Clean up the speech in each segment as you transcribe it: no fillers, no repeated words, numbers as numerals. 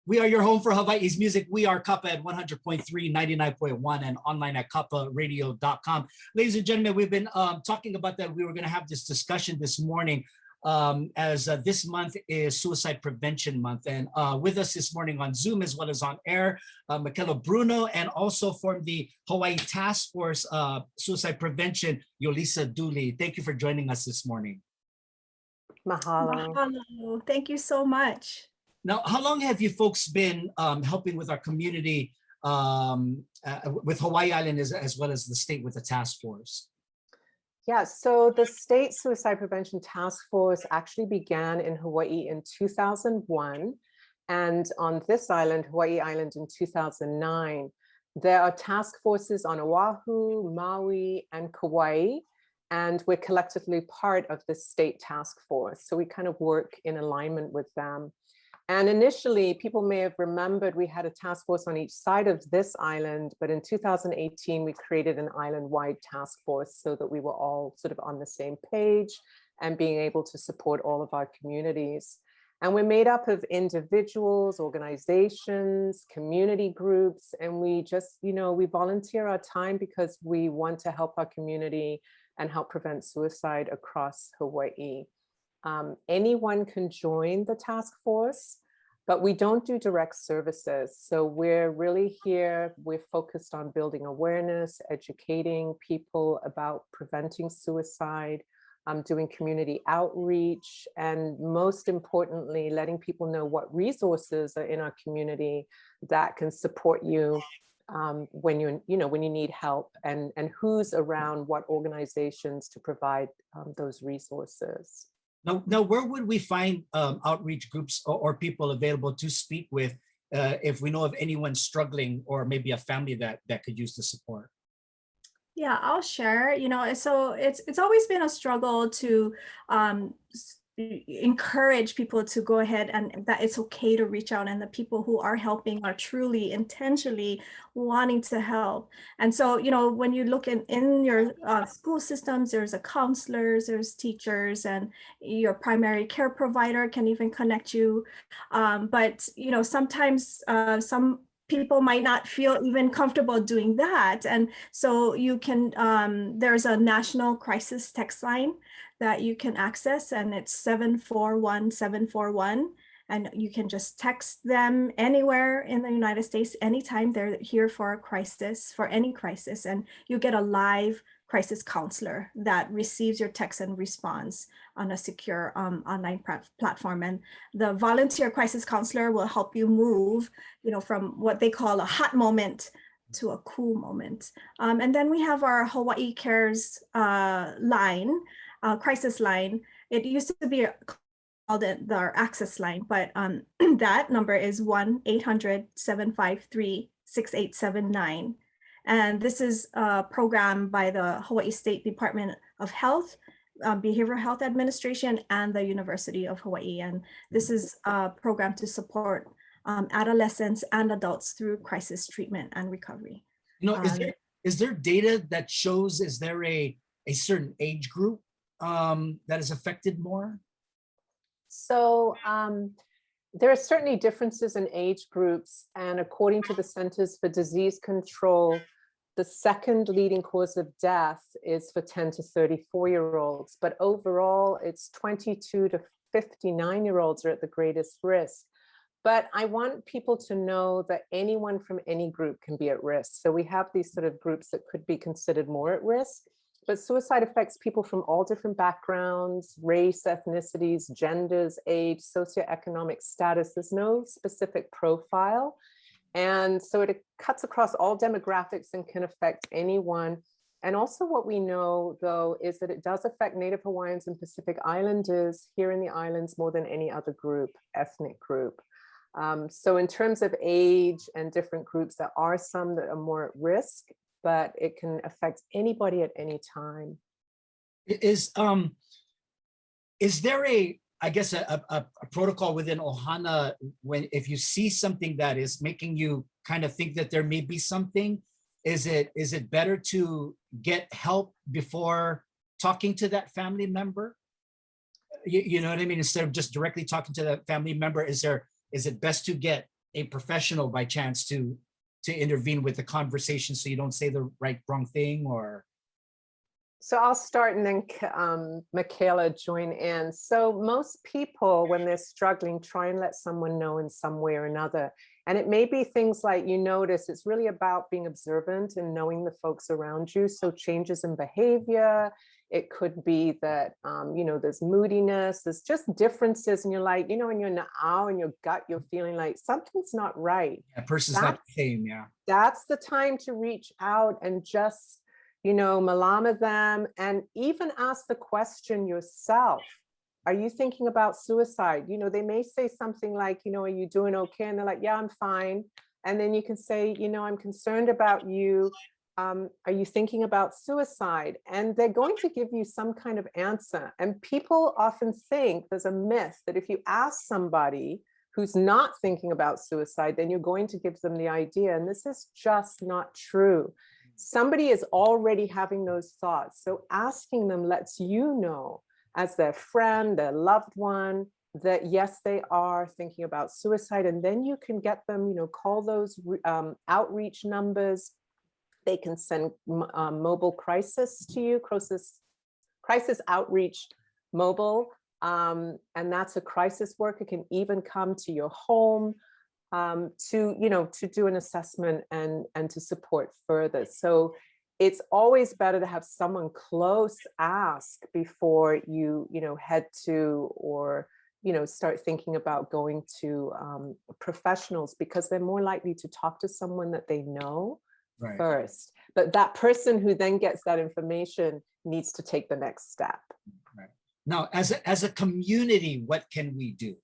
We are your home for Hawaii's music. We are Kapa at 100.3, 99.1, and online at kaparadio.com. Ladies and gentlemen, we've been talking about that. We were going to have this discussion this morning as this month is Suicide Prevention Month. And with us this morning on Zoom as well as on air, Michaela Bruno, and also from the Hawaii Task Force Suicide Prevention, Yolisa Dooley. Thank you for joining us this morning. Mahalo. Mahalo. Thank you so much. Now, how long have you folks been helping with our community with Hawaii Island as well as the state with the task force? Yeah, so the State Suicide Prevention Task Force actually began in Hawaii in 2001. And on this island, Hawaii Island, in 2009. There are task forces on Oahu, Maui, and Kauai. And we're collectively part of the state task force. So we kind of work in alignment with them. And initially, people may have remembered we had a task force on each side of this island, but in 2018, we created an island-wide task force so that we were all sort of on the same page and being able to support all of our communities. And we're made up of individuals, organizations, community groups, and we just, we volunteer our time because we want to help our community and help prevent suicide across Hawaii. Anyone can join the task force, but we don't do direct services. So we're really here, we're focused on building awareness, educating people about preventing suicide, doing community outreach, and most importantly, letting people know what resources are in our community that can support you when you need help, and who's around what organizations to provide those resources. Now, where would we find outreach groups or people available to speak with if we know of anyone struggling or maybe a family that could use the support? Yeah, I'll share. So it's always been a struggle to encourage people to go ahead, and that it's okay to reach out, and the people who are helping are truly intentionally wanting to help. And so, when you look in your school systems, there's a counselors, there's teachers, and your primary care provider can even connect you. But sometimes some people might not feel even comfortable doing that. And so you can, there's a national crisis text line that you can access, and it's 741-741. And you can just text them anywhere in the United States, anytime they're here for a crisis, for any crisis, and you get a live crisis counselor that receives your text and responds on a secure online platform. And the volunteer crisis counselor will help you move, from what they call a hot moment to a cool moment. And then we have our Hawaii Cares line, crisis line. It used to be called our access line, but that number is 1-800-753-6879. And this is a program by the Hawaii State Department of Health, Behavioral Health Administration, and the University of Hawaii. And this is a program to support adolescents and adults through crisis treatment and recovery. Is there data that shows, is there a certain age group that is affected more? So there are certainly differences in age groups, and according to the Centers for Disease Control, the second leading cause of death is for 10 to 34-year-olds, but overall it's 22 to 59-year-olds are at the greatest risk. But I want people to know that anyone from any group can be at risk. So we have these sort of groups that could be considered more at risk, but suicide affects people from all different backgrounds, race, ethnicities, genders, age, socioeconomic status. There's no specific profile. And so it cuts across all demographics and can affect anyone. And also what we know, though, is that it does affect Native Hawaiians and Pacific Islanders here in the islands more than any other group, ethnic group. So in terms of age and different groups, there are some that are more at risk, but it can affect anybody at any time. Is there a protocol within Ohana if you see something that is making you kind of think that there may be something, is it better to get help before talking to that family member? You know what I mean? Instead of just directly talking to that family member, is it best to get a professional by chance to intervene with the conversation so you don't say the wrong thing? Or So I'll start and then Michaela join in. So most people, when they're struggling, try and let someone know in some way or another. And it may be things like you notice, it's really about being observant and knowing the folks around you. So changes in behavior, it could be that, there's moodiness, there's just differences. And you're like, when you're in the hour in your gut, you're feeling like something's not right. a person's not the same. Yeah. That's the time to reach out and just, malama them, and even ask the question yourself. Are you thinking about suicide? They may say something like, are you doing okay? And they're like, yeah, I'm fine. And then you can say, I'm concerned about you. Are you thinking about suicide? And they're going to give you some kind of answer. And people often think there's a myth that if you ask somebody who's not thinking about suicide, then you're going to give them the idea. And this is just not true. Somebody is already having those thoughts. So asking them lets you know, as their friend, their loved one, that yes, they are thinking about suicide. And then you can get them, call those outreach numbers. They can send mobile crisis to you, crisis outreach mobile. And that's a crisis worker, can even come to your home to do an assessment and to support further. So it's always better to have someone close ask before you head to or start thinking about going to professionals, because they're more likely to talk to someone that they know first. But that person who then gets that information needs to take the next step. Right. Now, as a community, what can we do?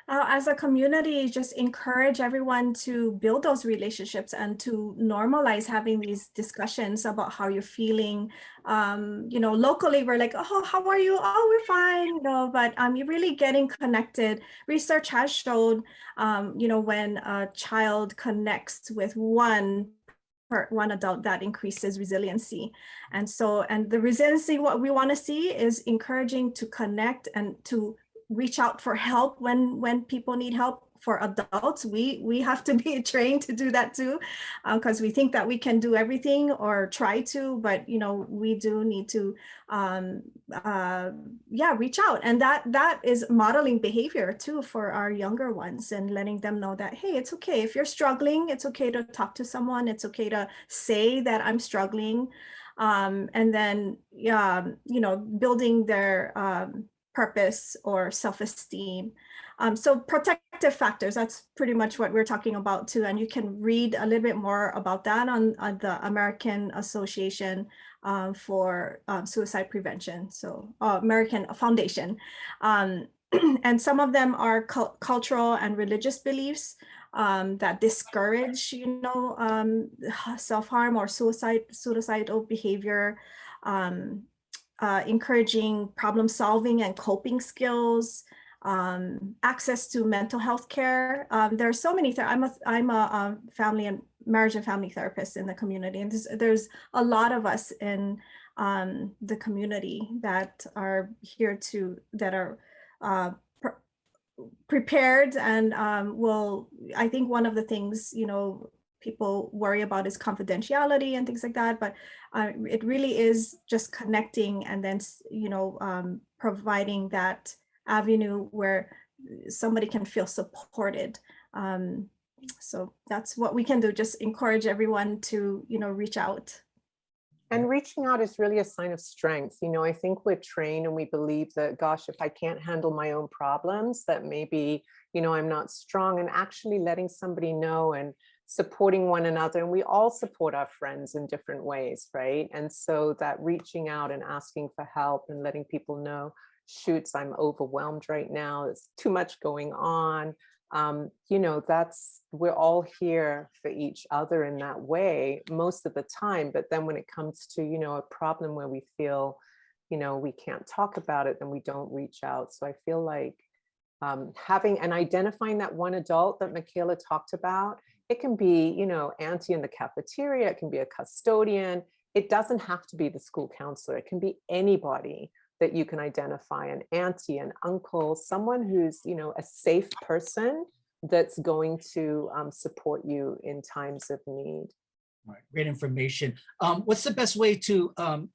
As a community, just encourage everyone to build those relationships and to normalize having these discussions about how you're feeling. Locally, we're like, oh, how are you? Oh, we're fine. But you're really getting connected. Research has shown, when a child connects with one adult, that increases resiliency. And the resiliency, what we want to see is encouraging to connect and to reach out for help when people need help. For adults, we have to be trained to do that too, because we think that we can do everything or try to, but we do need to reach out. And that is modeling behavior too for our younger ones, and letting them know that, hey, it's okay if you're struggling, it's okay to talk to someone, it's okay to say that I'm struggling, and then building their purpose or self-esteem. So protective factors, that's pretty much what we're talking about too. And you can read a little bit more about that on the American Association for Suicide Prevention, so American Foundation. And some of them are cultural and religious beliefs that discourage, self-harm or suicidal behavior. Encouraging problem solving and coping skills, access to mental health care. There are so many. I'm a family and marriage and family therapist in the community, and there's a lot of us in the community that are here that are prepared and will. I think one of the things people worry about is confidentiality and things like that, but it really is just connecting and then providing that avenue where somebody can feel supported. So that's what we can do, just encourage everyone to reach out. And reaching out is really a sign of strength. I think we're trained and we believe that, gosh, if I can't handle my own problems, that maybe I'm not strong. And actually letting somebody know and supporting one another, and we all support our friends in different ways, right? And so that reaching out and asking for help and letting people know, shoots, I'm overwhelmed right now, there's too much going on. We're all here for each other in that way most of the time. But then when it comes to, a problem where we feel, we can't talk about it, then we don't reach out. So I feel like having and identifying that one adult that Michaela talked about, it can be, auntie in the cafeteria, it can be a custodian. It doesn't have to be the school counselor. It can be anybody that you can identify, an auntie, an uncle, someone who's, a safe person that's going to support you in times of need. All right, great information. What's the best way to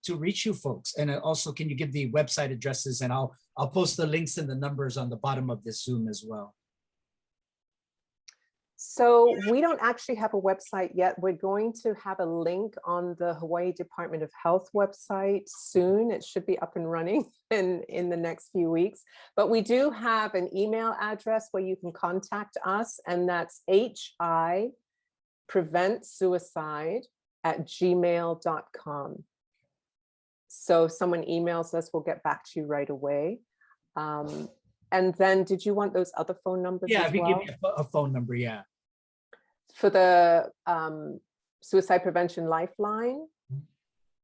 reach you folks? And also, can you give the website addresses? And I'll post the links and the numbers on the bottom of this Zoom as well. So we don't actually have a website yet. We're going to have a link on the Hawaii Department of Health website soon. It should be up and running in the next few weeks. But we do have an email address where you can contact us, and that's HIpreventsuicide@gmail.com. So if someone emails us, we'll get back to you right away. And then did you want those other phone numbers Yeah, as if you well? give me a phone number, yeah. For the Suicide Prevention Lifeline,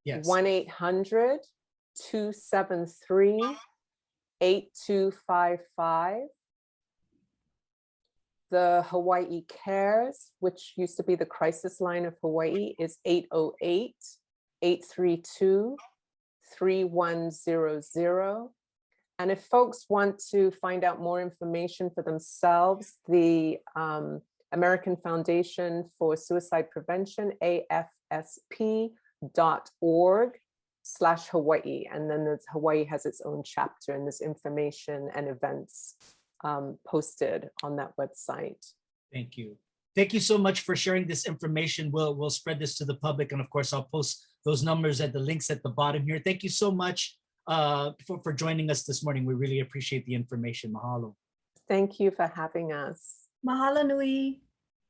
Yes. 1-800-273-8255. The Hawaii Cares, which used to be the crisis line of Hawaii, is 808-832-3100. And if folks want to find out more information for themselves, the American Foundation for Suicide Prevention, afsp.org/Hawaii. And then Hawaii has its own chapter, and there's information and events posted on that website. Thank you. Thank you so much for sharing this information. We'll spread this to the public. And of course, I'll post those numbers at the links at the bottom here. Thank you so much for joining us this morning. We really appreciate the information. Mahalo. Thank you for having us. Mahalo nui.